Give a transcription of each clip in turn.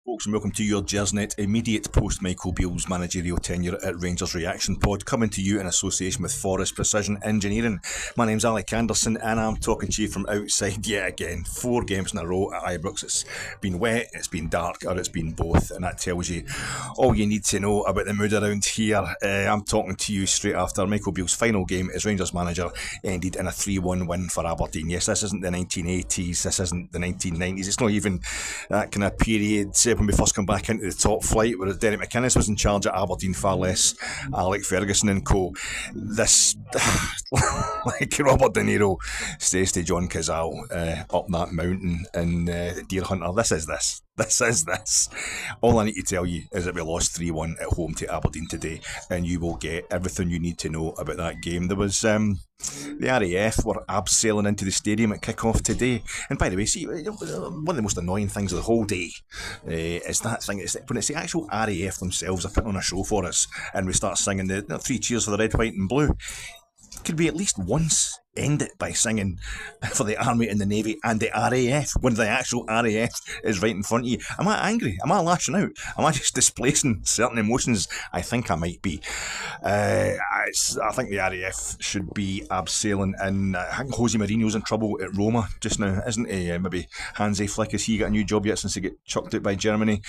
Folks, and welcome to your Gersnet immediate post-Michael Beale's managerial tenure at Rangers Reaction Pod, coming to you in association with Forest Precision Engineering. My name's Alec Anderson and I'm talking to you from outside yet again. 4 games in a row at Ibrox. It's been wet, it's been dark, or it's been both, and that tells you all you need to know about the mood around here. I'm talking to you straight after Michael Beale's final game as Rangers manager ended in a 3-1 win for Aberdeen. Yes, this isn't the 1980s, this isn't the 1990s, it's not even that kind of period when we first come back into the top flight where Derek McInnes was in charge at Aberdeen, far less Alec Ferguson and co. This, like Robert De Niro says to John Cazale up that mountain in Deer Hunter, this is this. All I need to tell you is that we lost 3-1 at home to Aberdeen today, and you will get everything you need to know about that game. There was the RAF were abseiling into the stadium at kick-off today, and by the way, see, one of the most annoying things of the whole day is that thing, when it's the actual RAF themselves are putting on a show for us, and we start singing the 3 cheers for the red, white and blue. Could we at least once end it by singing for the Army and the Navy and the RAF when the actual RAF is right in front of you? Am I angry? Am I lashing out? Am I just displacing certain emotions? I think I might be. I think the RAF should be abseiling, and I think Jose Mourinho's in trouble at Roma just now, isn't he? Maybe Hansi Flick, has he got a new job yet since he got chucked out by Germany?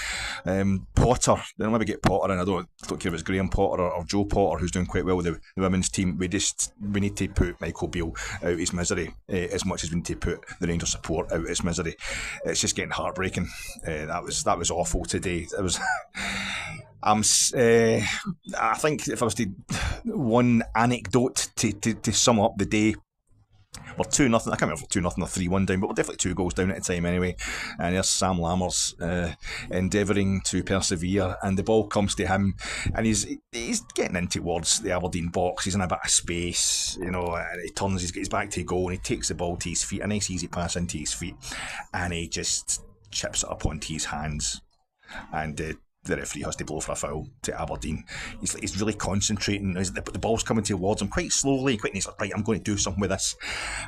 Potter, they'll maybe get Potter in. I don't care if it's Graham Potter or Joe Potter, who's doing quite well with the women's team. We need to put Michael Beale out his misery as much as we need to put the Rangers support out his misery. It's just getting heartbreaking. That was awful today. It was. I think if I was to one anecdote to sum up the day. We're 2-0. I can't remember if we're 2-0 or 3-1 down, but we're definitely 2 goals down at the time anyway. And there's Sam Lammers endeavouring to persevere, and the ball comes to him, and he's getting in towards the Aberdeen box. He's in a bit of space, and he turns, he's got his back to the goal, and he takes the ball to his feet, a nice easy pass into his feet, and he just chips it up onto his hands, and the referee has to blow for a foul to Aberdeen. He's really concentrating. The ball's coming towards him quite slowly, and he's like, right, I'm going to do something with this.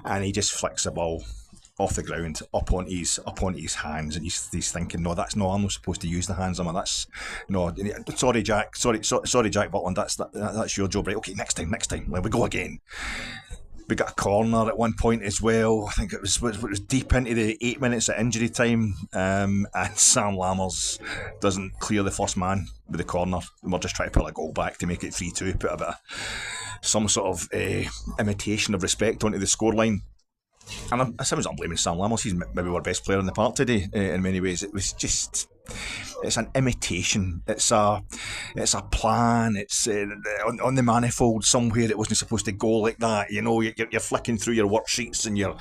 And he just flicks the ball off the ground, up onto his hands, and he's thinking, no, I'm not supposed to use the hands. Sorry Jack Butland, that's your job, right? Okay, next time, let we go again. We got a corner at one point as well. I think it was deep into the 8 minutes of injury time, and Sam Lammers doesn't clear the first man with the corner. We're just trying to put a goal back to make it 3-2, put a bit of some sort of imitation of respect onto the scoreline. And I'm not blaming Sam Lammers. He's maybe our best player in the park today in many ways. It was just... It's an imitation. It's a plan. It's on the manifold somewhere. It wasn't supposed to go like that. You're flicking through your worksheets and your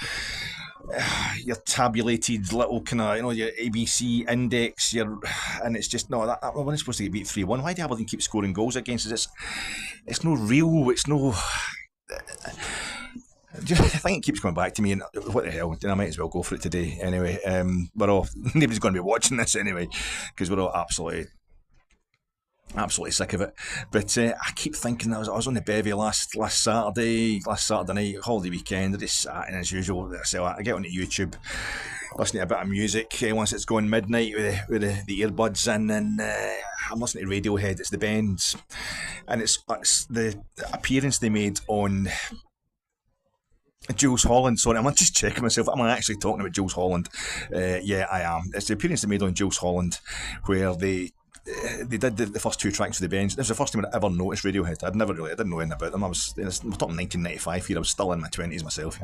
tabulated little kind of your ABC index. And it's just that wasn't supposed to get beat 3-1. Why do Aberdeen keep scoring goals against us? It's no real. It's no. I think it keeps coming back to me, and what the hell, I might as well go for it today anyway. Nobody's going to be watching this anyway, because we're all absolutely sick of it. But I keep thinking, I was on the bevy last Saturday night, holiday weekend. I just sat in as usual. So I get onto YouTube, listen to a bit of music once it's gone midnight with the earbuds in, and I'm listening to Radiohead. It's the Bends, and it's the appearance they made on Jules Holland. Sorry, I'm just checking myself. Am I actually talking about Jules Holland? Yeah, I am. It's the appearance they made on Jules Holland where they did the first 2 tracks for the Bends. This was the first time I'd ever noticed Radiohead. I didn't know anything about them. We're talking 1995 here. I was still in my 20s myself,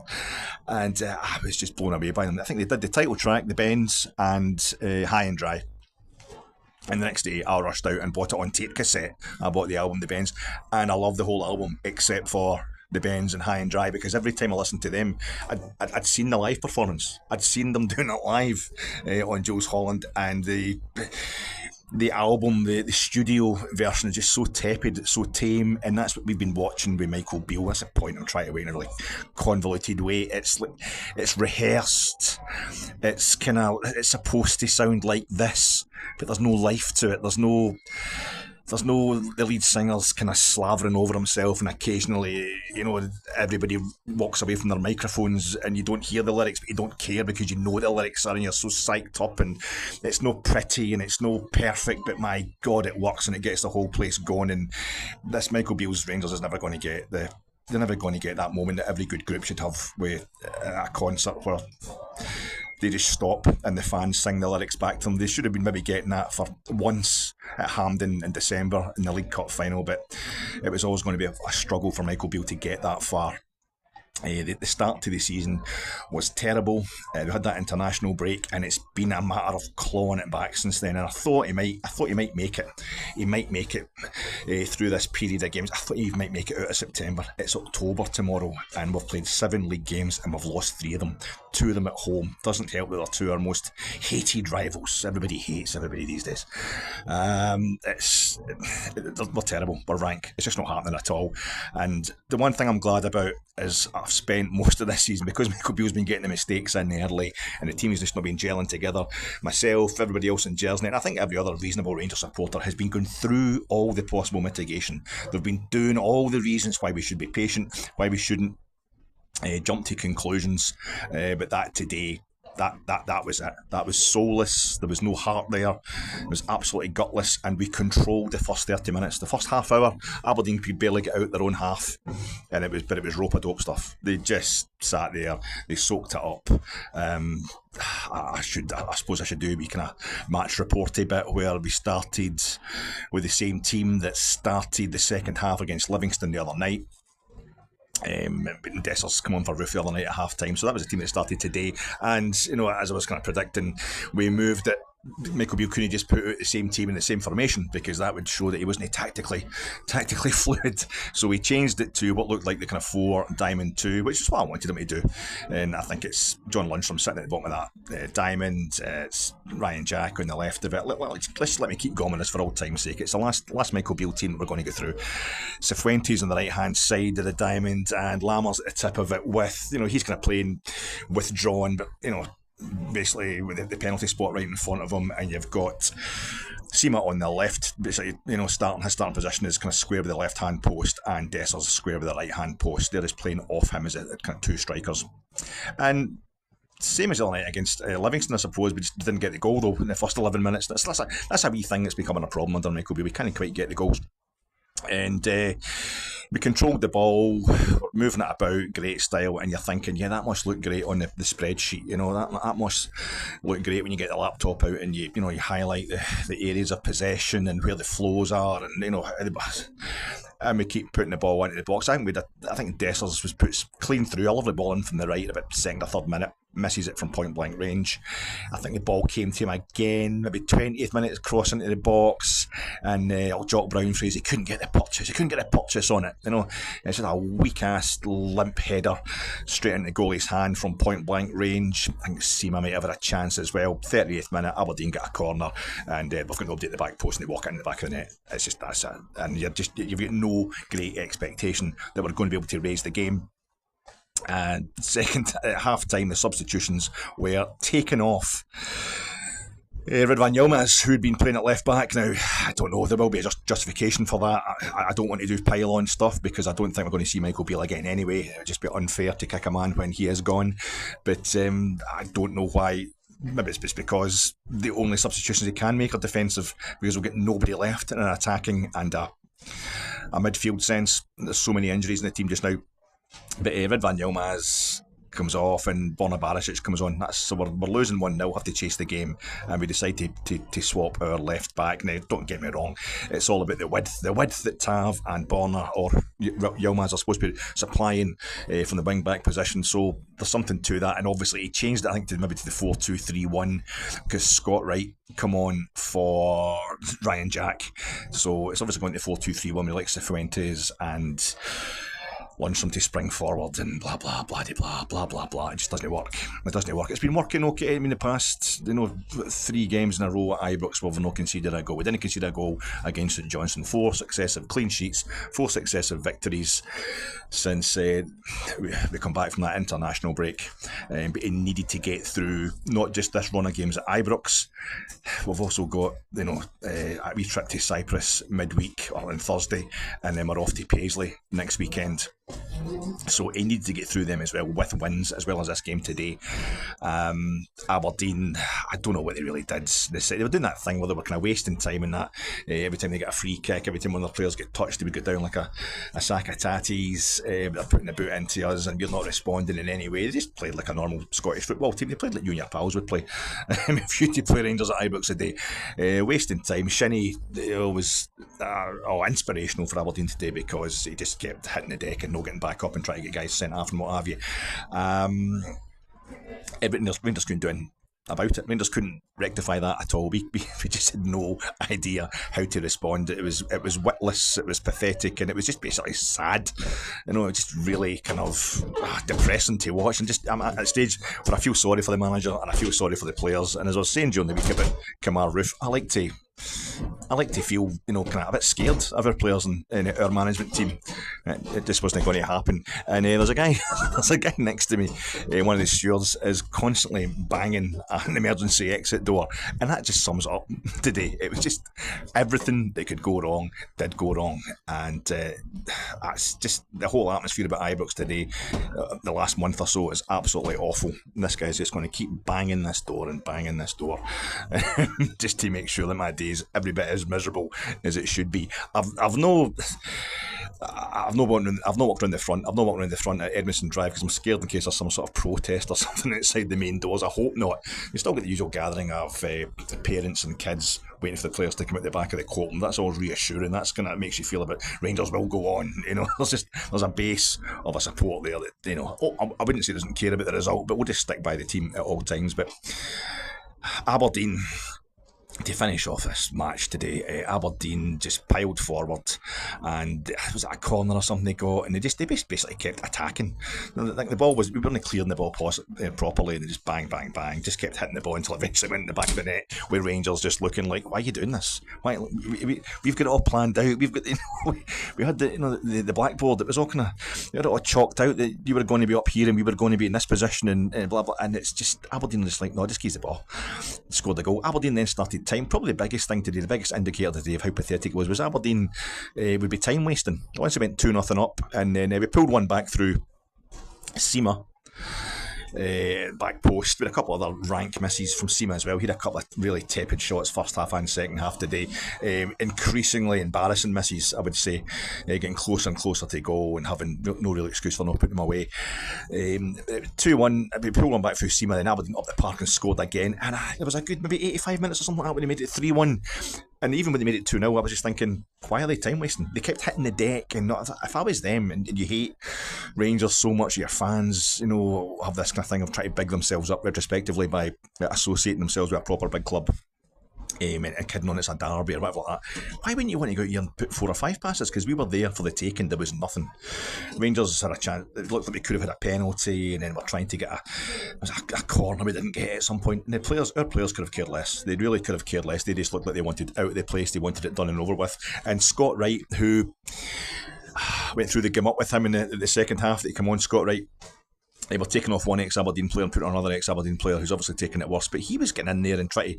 and I was just blown away by them. I think they did the title track, the Bends, and High and Dry. And the next day I rushed out and bought it on tape cassette. I bought the album The Bends, and I love the whole album except for the Bends and High and Dry, because every time I listened to them, I'd seen the live performance. I'd seen them doing it live on Jules Holland, and the album, the studio version is just so tepid, so tame, and that's what we've been watching with Michael Beale. That's the point I'm trying to way in a really convoluted way. It's rehearsed. It's supposed to sound like this, but there's no life to it. there's no the lead singer's kind of slavering over himself, and occasionally, everybody walks away from their microphones and you don't hear the lyrics, but you don't care because you know the lyrics are and you're so psyched up, and it's no pretty and it's no perfect, but my God, it works and it gets the whole place going. And this Michael Beale's Rangers is never going to get they're never going to get that moment that every good group should have with a concert where they just stop and the fans sing the lyrics back to them. They should have been maybe getting that for once at Hampden in December in the League Cup final, but it was always going to be a struggle for Michael Beale to get that far. The start to the season was terrible. We had that international break, and it's been a matter of clawing it back since then. And I thought he might make it. He might make it through this period of games. I thought he might make it out of September. It's October tomorrow, and we've played 7 league games, and we've lost 3 of them. 2 of them at home. Doesn't help that they're 2 of our most hated rivals. Everybody hates everybody these days. We're terrible. We're rank. It's just not happening at all. And the one thing I'm glad about is I've spent most of this season, because Michael Beale's been getting the mistakes in early and the team has just not been gelling together. Myself, everybody else in Gersnet, and I think every other reasonable Rangers supporter has been going through all the possible mitigation. They've been doing all the reasons why we should be patient, why we shouldn't jump to conclusions. But that today, that was it. That was soulless. There was no heart there. It was absolutely gutless, and we controlled the first 30 minutes. The first half hour, Aberdeen could barely get out their own half, and it was rope-a-dope stuff. They just sat there. They soaked it up. I suppose I should do a wee kind of match reporty bit where we started with the same team that started the second half against Livingston the other night. Dessers come on for Roof the other night at half time, so that was the team that started today. And as I was kind of predicting, we moved it. Michael Beale couldn't just put out the same team in the same formation, because that would show that he wasn't tactically fluid. So we changed it to what looked like the kind of 4 diamond 2, which is what I wanted him to do. And I think it's John Lundstrom sitting at the bottom of that diamond. It's Ryan Jack on the left of it. Let's let me keep going with this for all time's sake. It's the last Michael Beale team that we're going to go through. Cifuentes on the right hand side of the diamond, and Lammers at the tip of it with, he's kind of playing withdrawn, but basically with the penalty spot right in front of him, and you've got Sima on the left, basically, his starting position is kind of square with the left hand post, and Dessers square with the right hand post. They're just playing off him as a kind of 2 strikers. And same as the other night against Livingston, I suppose, we just didn't get the goal though in the first 11 minutes. That's a wee thing that's becoming a problem under Michael Beale. We can't quite get the goals. And we controlled the ball, moving it about, great style, and you're thinking, yeah, that must look great on the spreadsheet. That must look great when you get the laptop out and you highlight the areas of possession and where the flows are, and we keep putting the ball into the box. I think Dessers was put clean through a lovely ball in from the right about 2nd or 3rd minute. Misses it from point blank range. I think the ball came to him again, maybe 20th minute, cross into the box, and Jock Brown phrase, he couldn't get the purchase on it. It's just a weak ass limp header straight into the goalie's hand from point blank range. I think Sima might have had a chance as well. 30th minute, Aberdeen got a corner, and we've got nobody at the back post, and they walk into the back of the net. It's just that's it, and you've got no great expectation that we're going to be able to raise the game. And second, at half time, the substitutions were taken off. Ridvan Yilmaz, who'd been playing at left back. Now, I don't know, there will be a justification for that. I don't want to do pile-on stuff, because I don't think we're going to see Michael Beale again anyway. It would just be unfair to kick a man when he is gone. But I don't know why. Maybe it's just because the only substitutions he can make are defensive, because we'll get nobody left in an attacking and a midfield sense. There's so many injuries in the team just now. But Ridvan Yilmaz comes off and Borna Barisic comes on. So we're losing 1-0, have to chase the game, and we decide to swap our left back. Now, don't get me wrong, it's all about the width that Tav and Borna or Yilmaz are supposed to be supplying from the wing back position. So there's something to that, and obviously he changed it, I think, to the 4-2-3-1, because Scott Wright come on for Ryan Jack. So it's obviously going to 4-2-3-1 with like Cifuentes and lunch them to spring forward and blah blah blah blah blah blah blah. It just doesn't work. It doesn't work. It's been working okay. I mean, the past 3 games in a row at Ibrox we've not conceded a goal. We didn't concede a goal against St Johnstone. 4 successive clean sheets, 4 successive victories since we come back from that international break. But it needed to get through not just this run of games at Ibrox. We've also got a wee trip to Cyprus midweek or on Thursday, and then we're off to Paisley next weekend. So he needed to get through them as well, with wins as well as this game today. Aberdeen, I don't know what they really did. They were doing that thing where they were kind of wasting time in that. Every time they get a free kick, every time one of their players get touched, they would go down like a sack of tatties. They're putting the boot into us and you're not responding in any way. They just played like a normal Scottish football team. They played like you and your pals would play. If you to play Rangers at Ibrox today, wasting time. Shinnie was inspirational for Aberdeen today because he just kept hitting the deck and not getting back up and trying to get guys sent off and what have you. Rangers couldn't do anything about it. Rangers couldn't rectify that at all. We just had no idea how to respond. It was witless, it was pathetic, and it was just basically sad. It was just really kind of depressing to watch. And I'm at a stage where I feel sorry for the manager and I feel sorry for the players. And as I was saying during the week about Kamar Roof, I like to feel, kind of a bit scared of our players and our management team. It just wasn't going to happen. And there's a guy next to me. One of the stewards is constantly banging an emergency exit door, and that just sums it up today. It was just everything that could go wrong did go wrong, and that's just the whole atmosphere about Ibrox today. The last month or so is absolutely awful. And this guy's just going to keep banging this door and banging this door, just to make sure that my day is every bit as miserable as it should be. I've not walked around the front. I've not walked around the front at Edmondson Drive because I'm scared in case there's some sort of protest or something outside the main doors. I hope not. You still get the usual gathering of parents and kids waiting for the players to come out the back of the court, and that's all reassuring. That's kind of makes you feel about Rangers will go on. There's a base of a support there that I wouldn't say doesn't care about the result, but we'll just stick by the team at all times. But Aberdeen, to finish off this match today, Aberdeen just piled forward, and was it a corner or something they got, and they basically kept attacking. Like the ball we weren't clearing the ball properly, and they just bang, bang, bang, just kept hitting the ball until it eventually went in the back of the net, with Rangers just looking like, why are you doing this? Why we've got it all planned out. We've got we had the blackboard. It was all kind of, we had it all chalked out that you were going to be up here and we were going to be in this position and blah blah. And it's just Aberdeen just like, no, just keys the ball, scored the goal. Aberdeen then started time. Probably the biggest thing today, the biggest indicator today of how pathetic it was Aberdeen would be time wasting. Once they went 2-0 up, and then we pulled one back through Seema, back post, with a couple of other rank misses from Seema as well. He had a couple of really tepid shots first half and second half today, increasingly embarrassing misses, I would say, getting closer and closer to goal and having no real excuse for not putting them away. 2-1, we pulled one back through Seema, then Aberdeen up the park and scored again, and it was a good maybe 85 minutes or something like that when they made it 3-1. And even when they made it 2-0, I was just thinking, why are they time wasting? They kept hitting the deck, and if I was them, and you hate Rangers so much, your fans, have this kind of thing of trying to big themselves up retrospectively by associating themselves with a proper big club. And kidding on it's a derby or whatever like that. Why wouldn't you want to go out here and put 4 or 5 passes? Because we were there for the taking, there was nothing. Rangers had a chance. It looked like we could have had a penalty, and then we're trying to get a corner we didn't get at some point. And our players could have cared less. They really could have cared less. They just looked like they wanted out of the place. They wanted it done and over with. And Scott Wright, who went through the game up with him in the second half, that he come on, Scott Wright. They were taking off one ex-Aberdeen player and putting on another ex-Aberdeen player who's obviously taking it worse, but he was getting in there and trying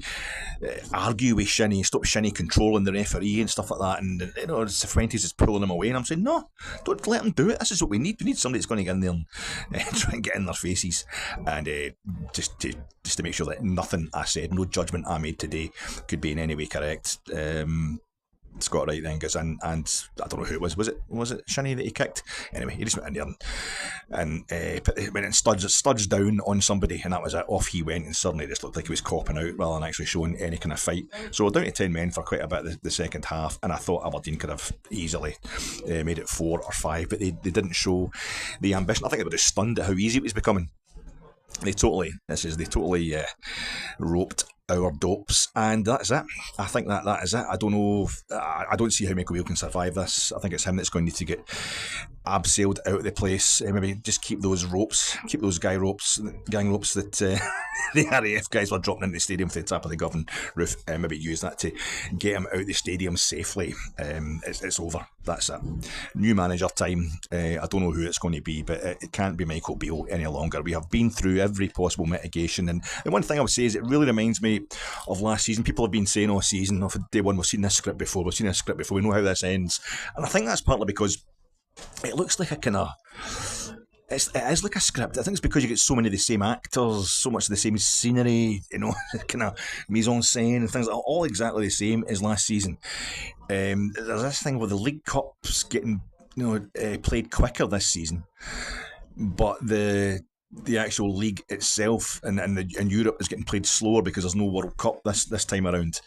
to argue with Shinnie, stop Shinnie controlling the referee and stuff like that, and Cifuentes is pulling him away, and I'm saying, no, don't let him do it. This is what we need. We need somebody that's going to get in there and try and get in their faces, and just to make sure that nothing I said, no judgment I made today could be in any way correct. Scott Wright then goes in, and I don't know who it was. Was it Shinnie that he kicked? Anyway, he just went in there and went and studs down on somebody, and that was it. Off he went, and suddenly it just looked like he was copping out rather than actually showing any kind of fight. So down to 10 men for quite a bit the second half, and I thought Aberdeen could have easily made it 4 or 5, but they didn't show the ambition. I think they were just stunned at how easy it was becoming. They totally roped our dopes, and that's it. I think that is it. I don't know. I don't see how Michael Beale can survive this. I think it's him that's going to need to get abseiled out of the place. Maybe just keep those gang ropes that the RAF guys were dropping into the stadium for the top of the Govan roof. Maybe use that to get him out of the stadium safely. It's over. That's it. New manager time. I don't know who it's going to be, but it can't be Michael Beale any longer. We have been through every possible mitigation, and the one thing I would say is it really reminds me of last season. People have been saying all season, of day one, we've seen this script before, we know how this ends, and I think that's partly because it looks like a kind of... It is like a script. I think it's because you get so many of the same actors, so much of the same scenery, kind of mise en scène and things, all exactly the same as last season. There's this thing with the League Cups getting played quicker this season, but the actual league itself and Europe is getting played slower because there's no World Cup this time around,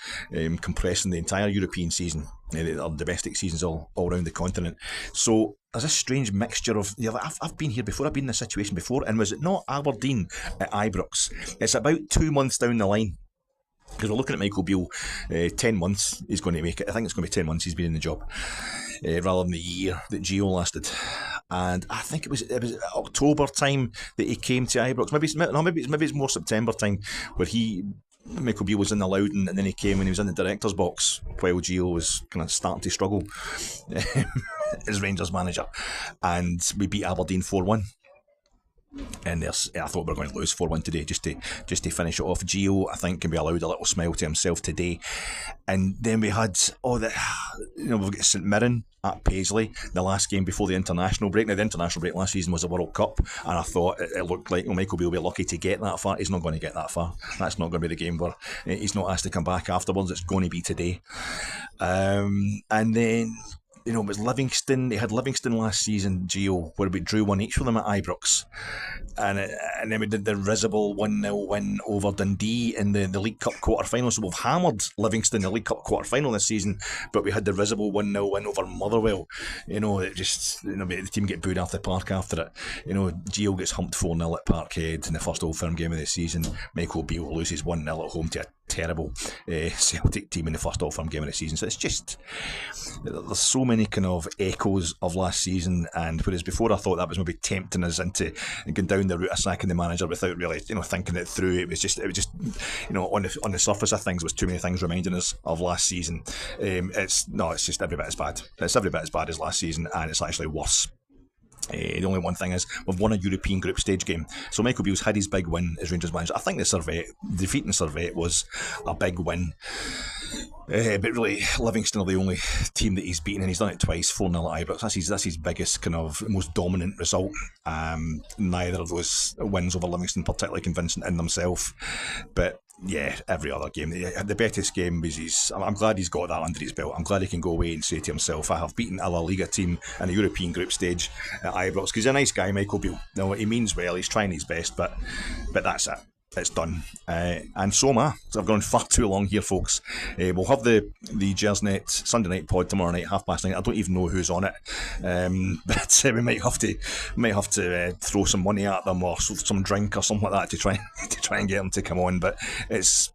compressing the entire European season, our domestic seasons all around the continent. So there's a strange mixture of... I've been here before, I've been in this situation before, and was it not Aberdeen at Ibrox? It's about 2 months down the line. Because we're looking at Michael Beale, 10 months he's going to make it. I think it's going to be 10 months he's been in the job, rather than the year that Gio lasted. And I think it was October time that he came to Ibrox. Maybe it's more September time, where Michael Beale was in the Loudon, and then he came and he was in the director's box while Gio was kind of starting to struggle as Rangers manager. And we beat Aberdeen 4-1. And I thought we were going to lose 4-1 today, just to finish it off. Gio, I think, can be allowed a little smile to himself today. And then we had we've got St Mirren at Paisley, the last game before the international break. Now, the international break last season was a World Cup, and I thought it looked like Michael Beale will be lucky to get that far. He's not going to get that far. That's not going to be the game where he's not asked to come back afterwards. It's going to be today. And then... it was Livingston. They had Livingston last season, Gio, where we drew 1 each with them at Ibrox. And then we did the risible 1-0 win over Dundee in the League Cup quarter-final. So we've hammered Livingston in the League Cup quarter-final this season, but we had the risible 1-0 win over Motherwell. The team get booed off the park after it. Gio gets humped 4-0 at Parkhead in the first Old Firm game of the season. Michael Beale loses 1-0 at home to a terrible Celtic team in the first Old Firm game of the season. So it's just... there's so many kind of echoes of last season, and whereas before I thought that was maybe tempting us into going down the route of sacking the manager without really thinking it through, it was just on the surface of things, was too many things reminding us of last season. It's just every bit as bad. It's every bit as bad as last season, and it's actually worse. The only one thing is we've won a European group stage game. So Michael Beale's had his big win as Rangers manager. I think defeating Servette was a big win. But really, Livingston are the only team that he's beaten, and he's done it twice, 4-0 at Ibrox. That's his biggest, kind of most dominant result. Neither of those wins over Livingston particularly convincing in themselves. But yeah, every other game. The Betis game was I'm glad he's got that under his belt. I'm glad he can go away and say to himself, I have beaten a La Liga team in a European group stage at Ibrox. Because he's a nice guy, Michael Beale. He means well, he's trying his best, but that's it. It's done. And so am I. So I've gone far too long here, folks. We'll have the Gersnet Sunday night pod tomorrow night, 9:30. I don't even know who's on it. But we might have to throw some money at them, or some drink or something like that to try and get them to come on. But it's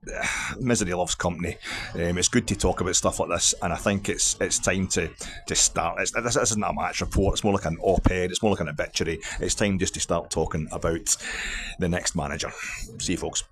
misery loves company. It's good to talk about stuff like this, and I think it's time to start. This isn't a match report. It's more like an op-ed. It's more like an obituary. It's time just to start talking about the next manager. See you, folks.